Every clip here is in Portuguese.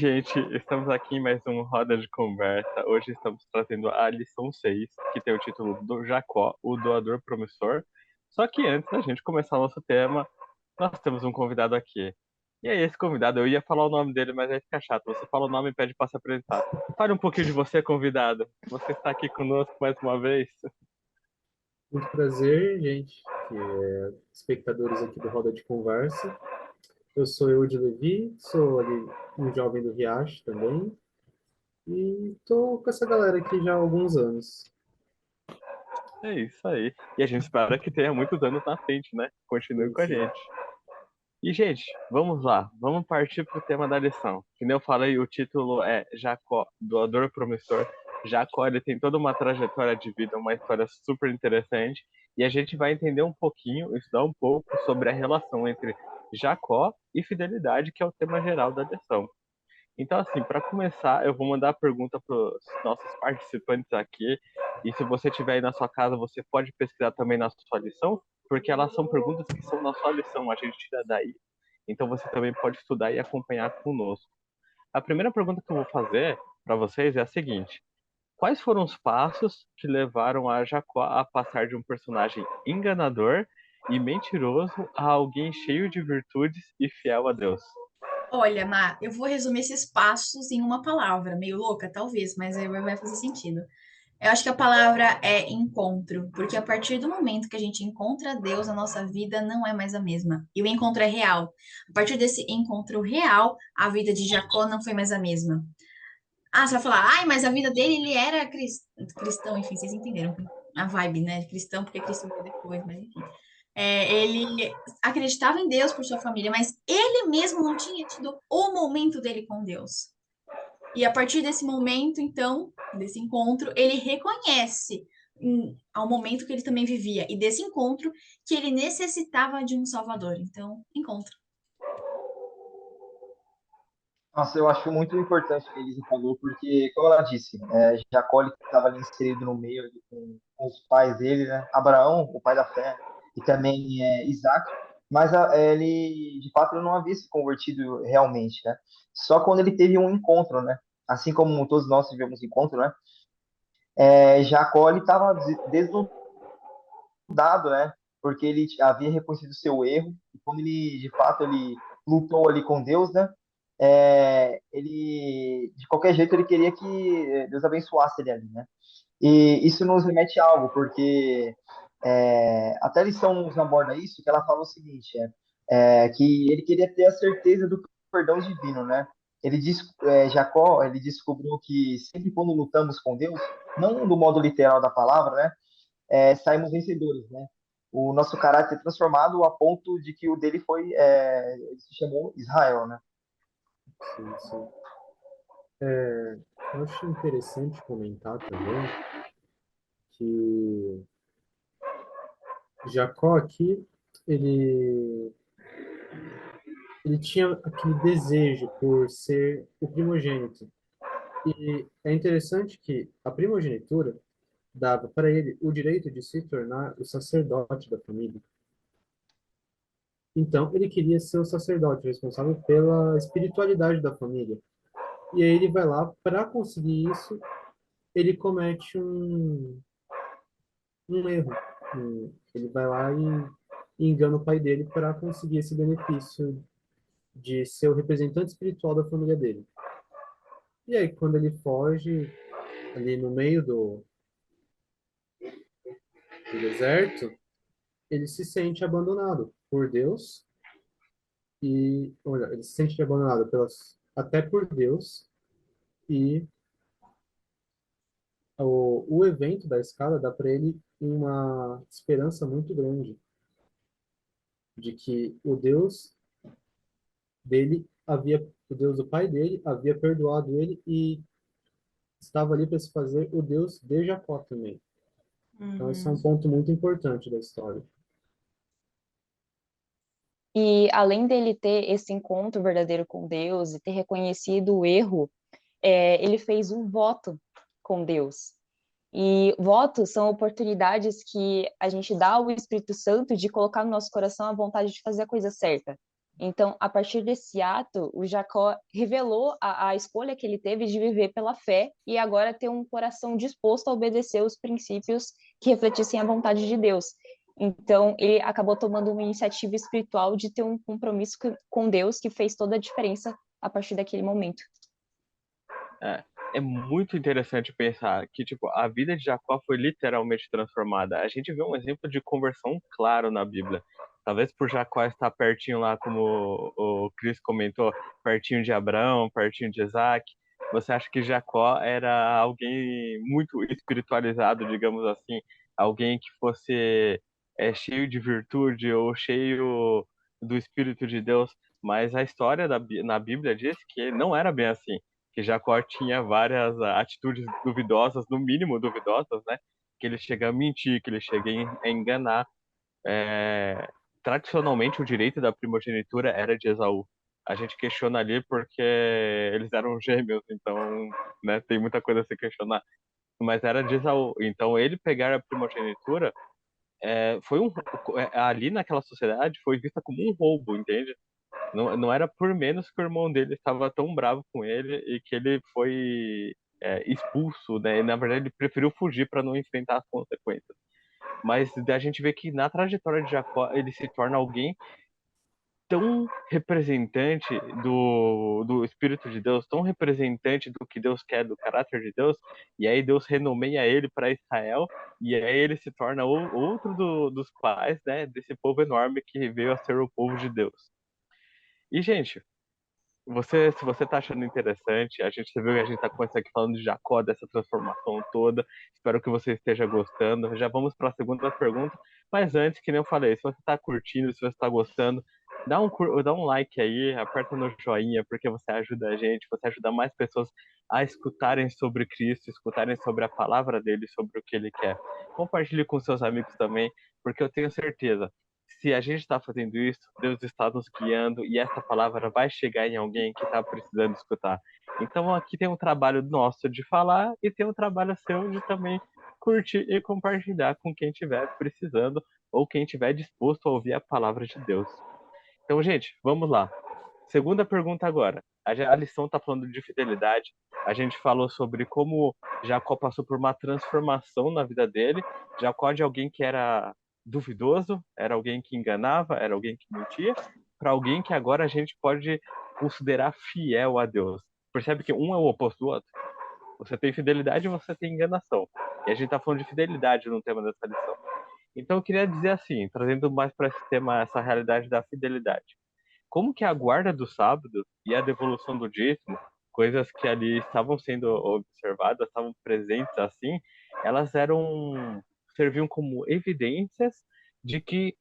Gente, estamos aqui em mais um Roda de Conversa. Hoje estamos trazendo a lição 6, que tem o título do Jacó, o doador promissor. Só que antes da gente começar o nosso tema, nós temos um convidado aqui. E aí, esse convidado, eu ia falar o nome dele, mas aí fica chato. Você fala o nome e pede para se apresentar. Fale um pouquinho de você, convidado. Você está aqui conosco mais uma vez. Muito prazer, gente, espectadores aqui do Roda de Conversa. Eu sou Eude Levi, sou ali um jovem do Riacho também, e tô com essa galera aqui já há alguns anos. É isso aí. E a gente espera que tenha muitos anos na frente, né? Continue Sim, com a sim. gente. E, gente, vamos lá. Vamos partir para o tema da lição. Como eu falei, o título é Jacó, doador promissor. Jacó, ele tem toda uma trajetória de vida, uma história super interessante. E a gente vai entender um pouquinho, estudar um pouco sobre a relação entre Jacó e fidelidade, que é o tema geral da lição. Então, assim, para começar, eu vou mandar a pergunta para os nossos participantes aqui. E se você estiver aí na sua casa, você pode pesquisar também na sua lição, porque elas são perguntas que são na sua lição, a gente tira daí. Então você também pode estudar e acompanhar conosco. A primeira pergunta que eu vou fazer para vocês é a seguinte: quais foram os passos que levaram a Jacó a passar de um personagem enganador e mentiroso a alguém cheio de virtudes e fiel a Deus? Olha, Má, eu vou resumir esses passos em uma palavra, meio louca, talvez, mas aí vai fazer sentido. Eu acho que a palavra é encontro, porque a partir do momento que a gente encontra Deus, a nossa vida não é mais a mesma. E o encontro é real. A partir desse encontro real, a vida de Jacó não foi mais a mesma. Ah, você vai falar, ai, mas a vida dele, ele era cristão, enfim, vocês entenderam a vibe, né? Cristão, porque Cristo veio depois, mas enfim. Ele acreditava em Deus por sua família, mas ele mesmo não tinha tido o momento dele com Deus. E a partir desse momento, então, desse encontro, ele reconhece ao momento que ele também vivia e desse encontro que ele necessitava de um Salvador. Então, encontro. Nossa, eu acho muito importante o que a Elisa falou, porque, como ela disse, Jacó estava ali inserido no meio ali com os pais dele, né? Abraão, o pai da fé, e também Isaac, mas ele, de fato, ele não havia se convertido realmente, né? Só quando ele teve um encontro, né? Assim como todos nós tivemos encontro, né? Jacó, ele estava deslumbrado, né? Porque ele havia reconhecido seu erro, e quando ele, de fato, ele lutou ali com Deus, né? Ele, de qualquer jeito, ele queria que Deus abençoasse ele ali, né? E isso nos remete a algo, porque até a lição nos aborda isso, que ela fala o seguinte, que ele queria ter a certeza do perdão divino, né? Jacó, ele descobriu que sempre quando lutamos com Deus, não do modo literal da palavra, né? Saímos vencedores, né? O nosso caráter é transformado a ponto de que o dele foi, ele se chamou Israel, né? Sim, sim. Eu acho interessante comentar também que Jacó aqui, ele, ele tinha aquele desejo por ser o primogênito. E é interessante que a primogenitura dava para ele o direito de se tornar o sacerdote da família. Então, ele queria ser o sacerdote responsável pela espiritualidade da família. E aí ele vai lá, para conseguir isso, ele comete um erro. Ele vai lá e engana o pai dele para conseguir esse benefício de ser o representante espiritual da família dele. E aí, quando ele foge ali no meio do deserto, ele se sente abandonado por Deus e, olha, ele se sente abandonado até por Deus e o evento da escada dá para ele uma esperança muito grande de que o Deus do pai dele havia perdoado ele e estava ali para se fazer o Deus de Jacó também. Então esse é um Uhum. ponto muito importante da história. E além dele ter esse encontro verdadeiro com Deus e ter reconhecido o erro, ele fez um voto com Deus. E votos são oportunidades que a gente dá ao Espírito Santo de colocar no nosso coração a vontade de fazer a coisa certa. Então, a partir desse ato, o Jacó revelou a escolha que ele teve de viver pela fé e agora ter um coração disposto a obedecer os princípios que refletissem a vontade de Deus. Então, ele acabou tomando uma iniciativa espiritual de ter um compromisso com Deus que fez toda a diferença a partir daquele momento. É muito interessante pensar que, tipo, a vida de Jacó foi literalmente transformada. A gente vê um exemplo de conversão claro na Bíblia. Talvez por Jacó estar pertinho lá, como o Chris comentou, pertinho de Abraão, pertinho de Isaac. Você acha que Jacó era alguém muito espiritualizado, digamos assim? Alguém que fosse cheio de virtude ou cheio do Espírito de Deus? Mas a história na Bíblia diz que não era bem assim, que Jacó tinha várias atitudes duvidosas, no mínimo duvidosas, né? Que ele chega a mentir, que ele chega a enganar. É, Tradicionalmente, o direito da primogenitura era de Esaú. A gente questiona ali porque eles eram gêmeos, então, né, tem muita coisa a se questionar. Mas era de Esaú. Então, ele pegar a primogenitura foi ali naquela sociedade foi vista como um roubo, entende? Não era por menos que o irmão dele estava tão bravo com ele e que ele foi expulso, né? E, na verdade, ele preferiu fugir para não enfrentar as consequências. Mas a gente vê que na trajetória de Jacó ele se torna alguém tão representante do Espírito de Deus, tão representante do que Deus quer, do caráter de Deus, e aí Deus renomeia ele para Israel, e aí ele se torna outro dos pais, né, desse povo enorme que veio a ser o povo de Deus. E, gente, se você tá achando interessante, a gente viu que a gente tá começando aqui falando de Jacó, dessa transformação toda. Espero que você esteja gostando. Já vamos para a segunda pergunta. Mas antes, que nem eu falei, se você tá curtindo, se você tá gostando, dá um like aí, aperta no joinha, porque você ajuda a gente, você ajuda mais pessoas a escutarem sobre Cristo, escutarem sobre a palavra dele, sobre o que ele quer. Compartilhe com seus amigos também, porque eu tenho certeza, se a gente está fazendo isso, Deus está nos guiando e essa palavra vai chegar em alguém que está precisando escutar. Então aqui tem um trabalho nosso de falar e tem um trabalho seu de também curtir e compartilhar com quem estiver precisando ou quem estiver disposto a ouvir a palavra de Deus. Então, gente, vamos lá. Segunda pergunta agora. A lição está falando de fidelidade. A gente falou sobre como Jacó passou por uma transformação na vida dele. Jacó de alguém que era duvidoso, era alguém que enganava, era alguém que mentia, para alguém que agora a gente pode considerar fiel a Deus. Percebe que um é o oposto do outro? Você tem fidelidade e você tem enganação. E a gente está falando de fidelidade no tema dessa lição. Então eu queria dizer assim, trazendo mais para esse tema, essa realidade da fidelidade. Como que a guarda do sábado e a devolução do dízimo, coisas que ali estavam sendo observadas, estavam presentes assim, elas serviam como evidências de que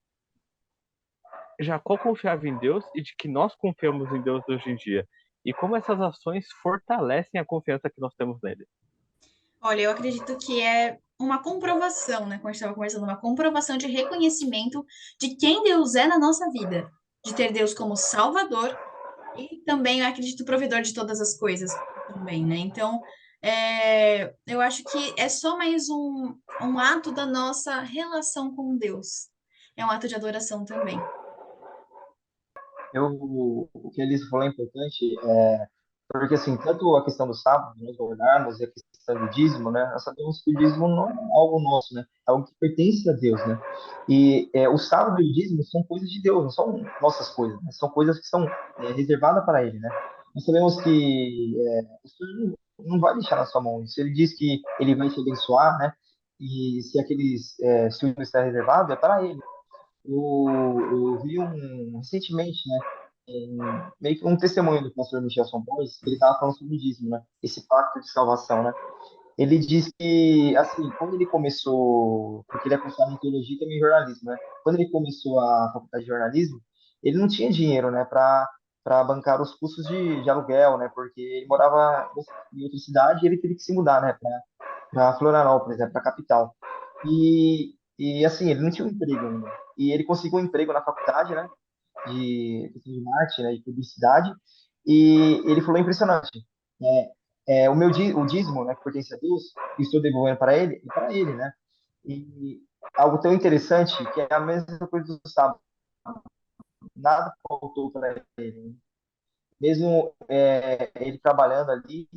Jacó confiava em Deus e de que nós confiamos em Deus hoje em dia. E como essas ações fortalecem a confiança que nós temos nele. Olha, eu acredito que é uma comprovação, né? Como a gente estava conversando, uma comprovação de reconhecimento de quem Deus é na nossa vida, de ter Deus como Salvador e também, eu acredito, provedor de todas as coisas também, né? Então, eu acho que é só mais um ato da nossa relação com Deus. É um ato de adoração também. O que eles falou é importante, porque assim, tanto a questão do sábado, nós guardarmos, e a questão do dízimo, né? Nós sabemos que o dízimo não é algo nosso, né? É algo que pertence a Deus, né? E o sábado e o dízimo são coisas de Deus, não são nossas coisas, né? São coisas que são reservadas para Ele, né? Nós sabemos que o Senhor não vai deixar na sua mão. Se Ele diz que Ele vai te abençoar, né? E se o está reservado, é para Ele. Eu vi recentemente, né, meio que um testemunho do pastor Michel Bois, que ele estava falando sobre o dízimo, né, esse pacto de salvação, né. Ele diz que, assim, quando ele começou, porque ele é cursado em teologia e também em jornalismo, né, quando ele começou a faculdade de jornalismo, ele não tinha dinheiro, né, para bancar os custos de aluguel, né, porque ele morava em outra cidade e ele teve que se mudar, né, para Florianópolis, né, para a capital. E assim, ele não tinha um emprego ainda. E ele conseguiu um emprego na faculdade, né, de marketing, né, de publicidade. E ele falou impressionante. O dízimo, né, que pertence a Deus, que estou devolvendo para ele, né? E algo tão interessante que é a mesma coisa do sábado. nada faltou para ele. Mesmo ele trabalhando ali,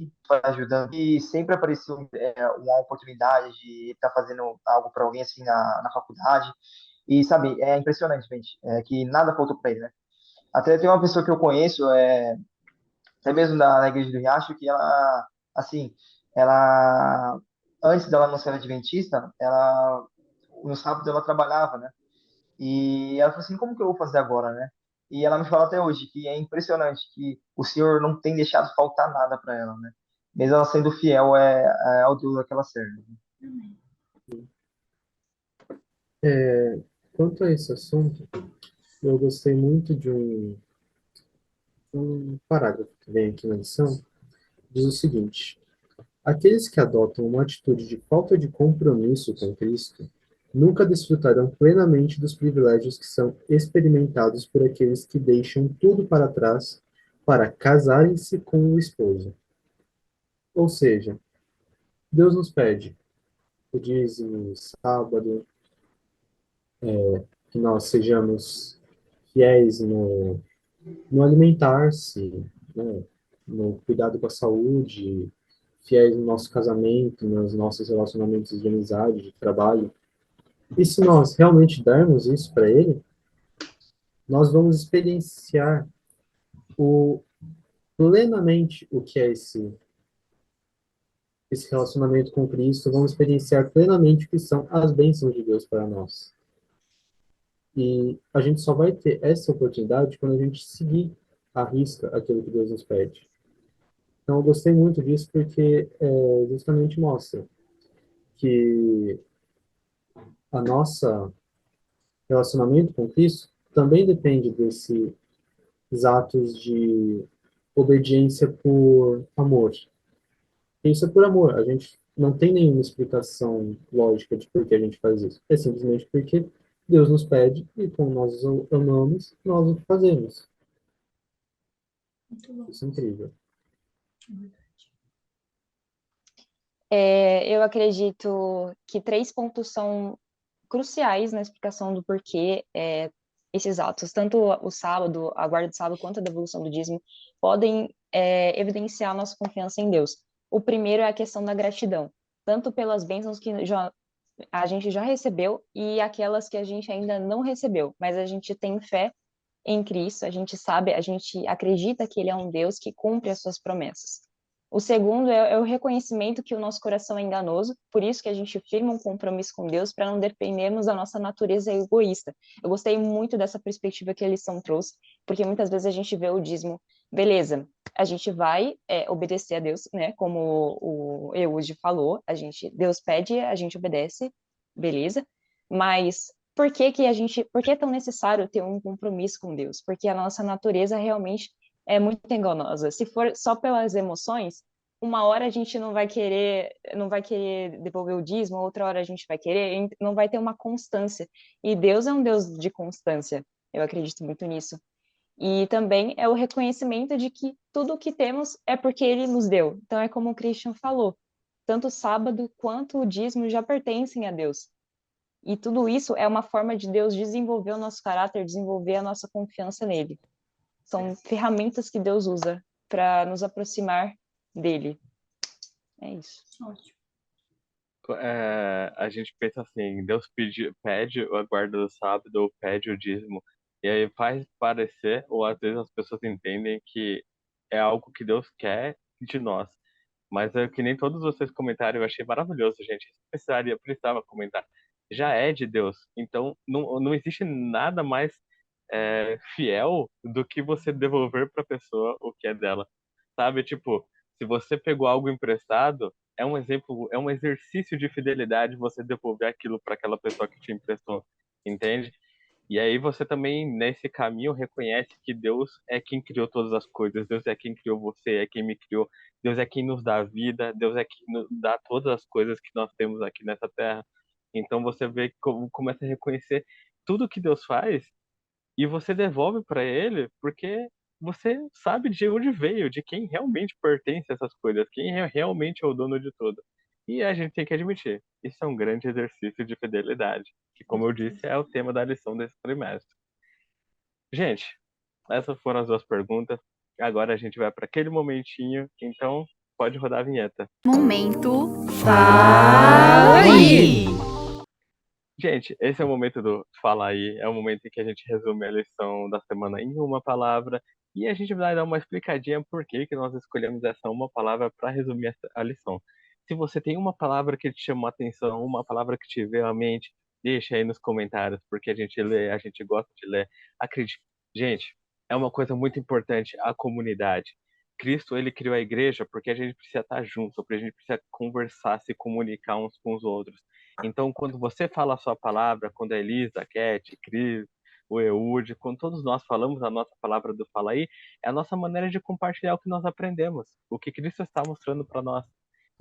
ajudando, e sempre apareceu uma oportunidade de ele estar fazendo algo para alguém assim na faculdade. E sabe, é impressionante, gente, que nada faltou para ele, né? Até tem uma pessoa que eu conheço, até mesmo na igreja do Riacho, que ela, assim, ela, antes dela não ser adventista, ela, no sábado ela trabalhava, né? E ela falou assim, como que eu vou fazer agora, né? E ela me fala até hoje que é impressionante que o Senhor não tem deixado faltar nada para ela, né? Mesmo ela sendo fiel ao Deus que ela serve. Quanto a esse assunto, eu gostei muito de um parágrafo que vem aqui na lição, diz o seguinte: aqueles que adotam uma atitude de falta de compromisso com Cristo nunca desfrutarão plenamente dos privilégios que são experimentados por aqueles que deixam tudo para trás para casarem-se com o esposo. Ou seja, Deus nos pede o dízimo, o sábado, que nós sejamos fiéis no alimentar-se, né, no cuidado com a saúde, fiéis no nosso casamento, nos nossos relacionamentos de amizade, de trabalho. E se nós realmente dermos isso para Ele, nós vamos experienciar o, plenamente o que é esse relacionamento com Cristo, vamos experienciar plenamente o que são as bênçãos de Deus para nós. E a gente só vai ter essa oportunidade quando a gente seguir à risca aquilo que Deus nos pede. Então, eu gostei muito disso porque justamente mostra que a nossa relacionamento com Cristo também depende desses atos de obediência por amor. E isso é por amor. A gente não tem nenhuma explicação lógica de por que a gente faz isso. É simplesmente porque Deus nos pede e como nós o amamos, nós o fazemos. Muito bom. Isso é incrível. Eu acredito que 3 pontos são cruciais na explicação do porquê esses atos, tanto o sábado, a guarda do sábado, quanto a devolução do dízimo, podem evidenciar a nossa confiança em Deus. O primeiro é a questão da gratidão, tanto pelas bênçãos que a gente já recebeu e aquelas que a gente ainda não recebeu, mas a gente tem fé em Cristo, a gente sabe, a gente acredita que Ele é um Deus que cumpre as suas promessas. O segundo é o reconhecimento que o nosso coração é enganoso, por isso que a gente firma um compromisso com Deus para não dependermos da nossa natureza egoísta. Eu gostei muito dessa perspectiva que a lição trouxe, porque muitas vezes a gente vê o dízimo, beleza, a gente vai obedecer a Deus, né? Como o Eude falou, Deus pede, a gente obedece, beleza, mas por que é tão necessário ter um compromisso com Deus? Porque a nossa natureza realmente é muito enganosa. Se for só pelas emoções, uma hora a gente não vai querer devolver o dízimo, outra hora a gente vai querer, não vai ter uma constância. E Deus é um Deus de constância. Eu acredito muito nisso. E também é o reconhecimento de que tudo o que temos é porque Ele nos deu. Então é como o Christian falou, tanto o sábado quanto o dízimo já pertencem a Deus. E tudo isso é uma forma de Deus desenvolver o nosso caráter, desenvolver a nossa confiança nele. São ferramentas que Deus usa para nos aproximar dele. É isso. Ótimo. A gente pensa assim, Deus pede a guarda do sábado ou pede o dízimo. E aí faz parecer, ou às vezes as pessoas entendem que é algo que Deus quer de nós. Mas é que nem todos vocês comentaram, eu achei maravilhoso, gente. Precisava comentar. Já é de Deus. Então, não existe nada mais fiel do que você devolver para a pessoa o que é dela. Sabe? Tipo, se você pegou algo emprestado, é um exemplo, é um exercício de fidelidade você devolver aquilo para aquela pessoa que te emprestou. Entende? E aí você também, nesse caminho, reconhece que Deus é quem criou todas as coisas, Deus é quem criou você, é quem me criou, Deus é quem nos dá a vida, Deus é quem nos dá todas as coisas que nós temos aqui nessa terra. Então você vê como começa a reconhecer tudo que Deus faz e você devolve para ele porque você sabe de onde veio, de quem realmente pertence a essas coisas, quem realmente é o dono de tudo. E a gente tem que admitir, isso é um grande exercício de fidelidade, que, como eu disse, é o tema da lição desse trimestre. Gente, essas foram as duas perguntas. Agora a gente vai para aquele momentinho, então pode rodar a vinheta. Momento Fala aí! Gente, esse é o momento do Fala aí, é o momento em que a gente resume a lição da semana em uma palavra e a gente vai dar uma explicadinha por que que nós escolhemos essa uma palavra para resumir a lição. Se você tem uma palavra que te chamou a atenção, uma palavra que te veio à mente, deixa aí nos comentários, porque a gente lê, a gente gosta de ler. Acredite, gente, é uma coisa muito importante a comunidade. Cristo, ele criou a igreja porque a gente precisa estar junto, porque a gente precisa conversar, se comunicar uns com os outros. Então, quando você fala a sua palavra, quando a Elisa, a Cat, Cris, o Eude, quando todos nós falamos a nossa palavra do Fala aí, é a nossa maneira de compartilhar o que nós aprendemos, o que Cristo está mostrando para nós.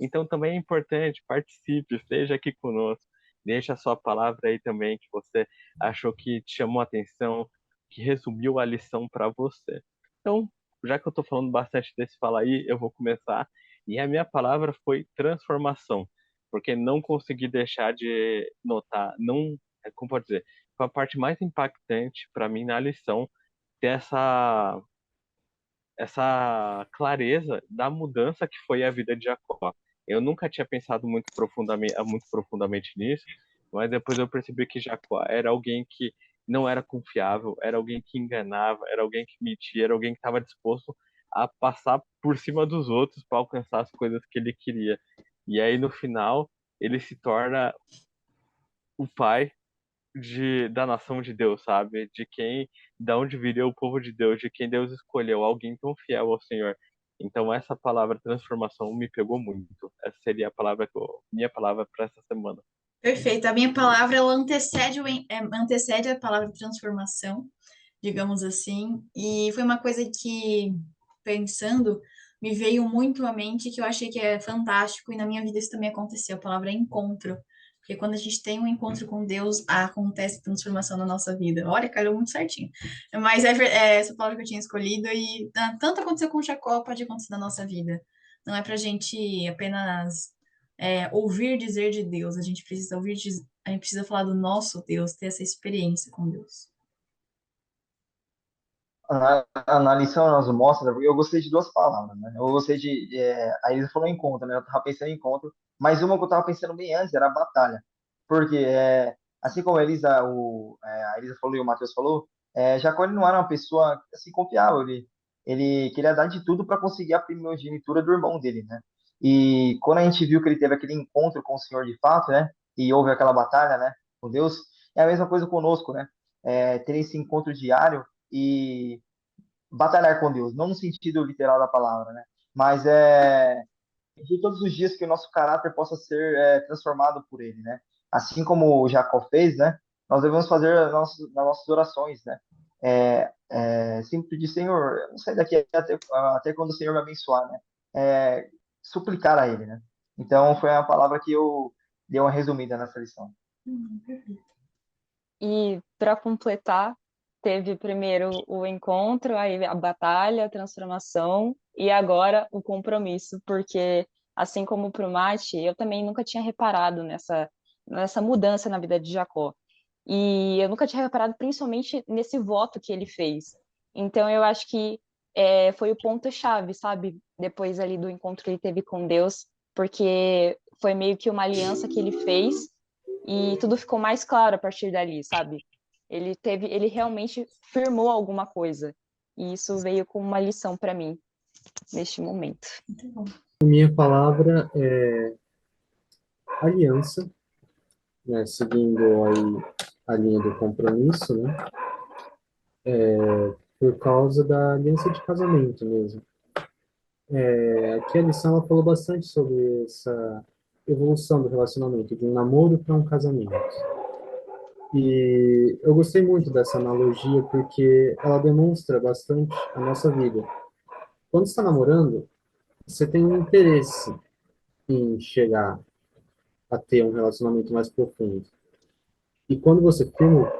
Então, também é importante, participe, esteja aqui conosco, deixe a sua palavra aí também, que você achou que te chamou a atenção, que resumiu a lição para você. Então, já que eu estou falando bastante desse Fala aí, eu vou começar. E a minha palavra foi transformação, porque não consegui deixar de notar, não, como pode dizer, foi a parte mais impactante para mim na lição ter essa clareza da mudança que foi a vida de Jacó. Eu nunca tinha pensado muito profundamente nisso, mas depois eu percebi que Jacó era alguém que não era confiável, era alguém que enganava, era alguém que mentia, era alguém que estava disposto a passar por cima dos outros para alcançar as coisas que ele queria. E aí no final ele se torna o pai da nação de Deus, sabe? Da onde viria o povo de Deus, de quem Deus escolheu, alguém tão fiel ao Senhor. Então essa palavra transformação me pegou muito. Essa seria a minha palavra para essa semana. Perfeito. A minha palavra, ela antecede a palavra transformação, digamos assim. E foi uma coisa que, pensando, me veio muito à mente, que eu achei que é fantástico, e na minha vida isso também aconteceu. A palavra é encontro. Porque quando a gente tem um encontro com Deus, acontece transformação na nossa vida. Olha, caiu muito certinho. Mas é essa palavra que eu tinha escolhido, e tanto aconteceu com Jacó, pode acontecer na nossa vida. Não é pra gente apenas ouvir dizer de Deus, a gente precisa falar do nosso Deus, ter essa experiência com Deus. Na lição nós mostra, eu gostei de duas palavras, né? Eu gostei a Elisa falou encontro, né? Eu tava pensando em encontro, mas uma que eu tava pensando bem antes era batalha. Porque, assim como a Elisa falou e o Matheus falou, Jacó ele não era uma pessoa assim confiável, ele queria dar de tudo para conseguir a primogenitura do irmão dele, né? E quando a gente viu que ele teve aquele encontro com o Senhor de fato, né? E houve aquela batalha, né? Com Deus, é a mesma coisa conosco, né? Ter esse encontro diário e batalhar com Deus, não no sentido literal da palavra, né? Mas de todos os dias que o nosso caráter possa ser transformado por Ele, né? Assim como o Jacó fez, né? Nós devemos fazer nas nossas orações, né? Sempre pedir, Senhor, eu não sei daqui até quando o Senhor me abençoar, né? Suplicar a Ele, né? Então foi a palavra que eu dei uma resumida nessa lição. E para completar, teve primeiro o encontro, aí a batalha, a transformação e agora o compromisso, porque assim como para o Mate, eu também nunca tinha reparado nessa mudança na vida de Jacó. E eu nunca tinha reparado principalmente nesse voto que ele fez. Então eu acho que foi o ponto-chave, sabe? Depois ali do encontro que ele teve com Deus, porque foi meio que uma aliança que ele fez e tudo ficou mais claro a partir dali, sabe? Ele realmente firmou alguma coisa. E isso veio como uma lição para mim neste momento. Muito bom. A minha palavra é aliança, né? Seguindo aí a linha do compromisso, né? Por causa da aliança de casamento mesmo. Aqui a lição ela falou bastante sobre essa evolução do relacionamento, de um namoro para um casamento. E eu gostei muito dessa analogia porque ela demonstra bastante a nossa vida. Quando você está namorando, você tem um interesse em chegar a ter um relacionamento mais profundo. E quando você firma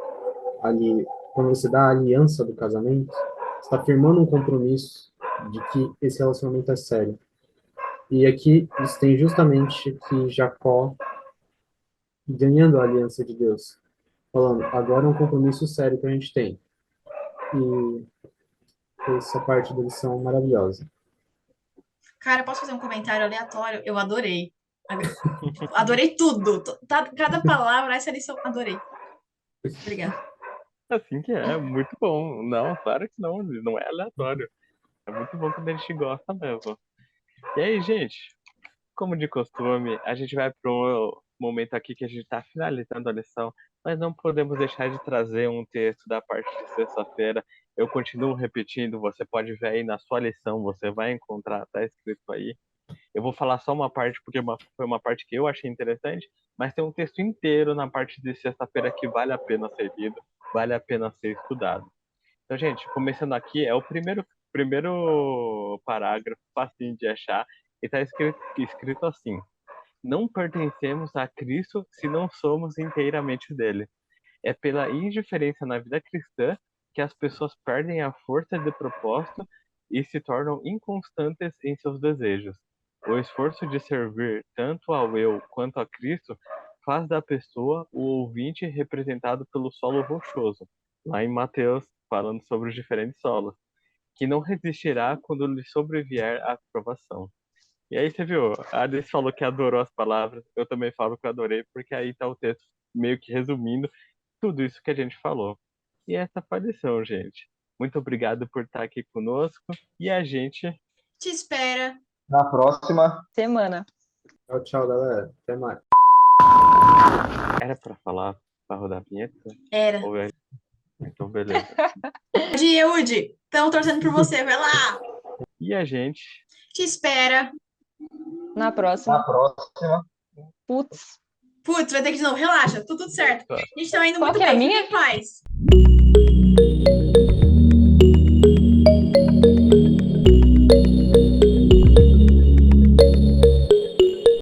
ali, quando você dá a aliança do casamento, você está firmando um compromisso de que esse relacionamento é sério. E aqui isso tem justamente que Jacó ganhando a aliança de Deus, falando, agora é um compromisso sério que a gente tem. e essa parte da lição maravilhosa. Cara, posso fazer um comentário aleatório? Eu adorei. Adorei tudo. Cada palavra, essa lição, adorei. Obrigada. Assim que é, muito bom. Não, claro que não é aleatório. É muito bom quando a gente gosta mesmo. E aí, gente, como de costume, a gente vai para um momento aqui que a gente está finalizando a lição, mas não podemos deixar de trazer um texto da parte de sexta-feira. Eu continuo repetindo, você pode ver aí na sua lição, você vai encontrar, tá escrito aí. Eu vou falar só uma parte, porque foi uma parte que eu achei interessante, mas tem um texto inteiro na parte de sexta-feira que vale a pena ser lido, vale a pena ser estudado. Então, gente, começando aqui, é o primeiro parágrafo, facinho de achar, e está escrito assim: não pertencemos a Cristo se não somos inteiramente dele. É pela indiferença na vida cristã que as pessoas perdem a força de propósito e se tornam inconstantes em seus desejos. O esforço de servir tanto ao eu quanto a Cristo faz da pessoa o ouvinte representado pelo solo rochoso, lá em Mateus, falando sobre os diferentes solos, que não resistirá quando lhe sobrevier a provação. E aí você viu, a Alice falou que adorou as palavras, eu também falo que eu adorei, porque aí tá o texto meio que resumindo tudo isso que a gente falou. E essa foi a lição, gente. Muito obrigado por estar aqui conosco, e a gente Te espera. Na próxima. Semana. Tchau, tchau, galera. Até mais. era pra falar, pra rodar a vinheta? Era. Ou é... Então, beleza. Udi, estão torcendo por você, vai lá. E a gente Te espera. Na Na próxima. próxima. Putz. Putz, vai ter que de novo. Relaxa, tudo certo. A gente tá indo Qual muito que é a bem. minha? Fique em paz.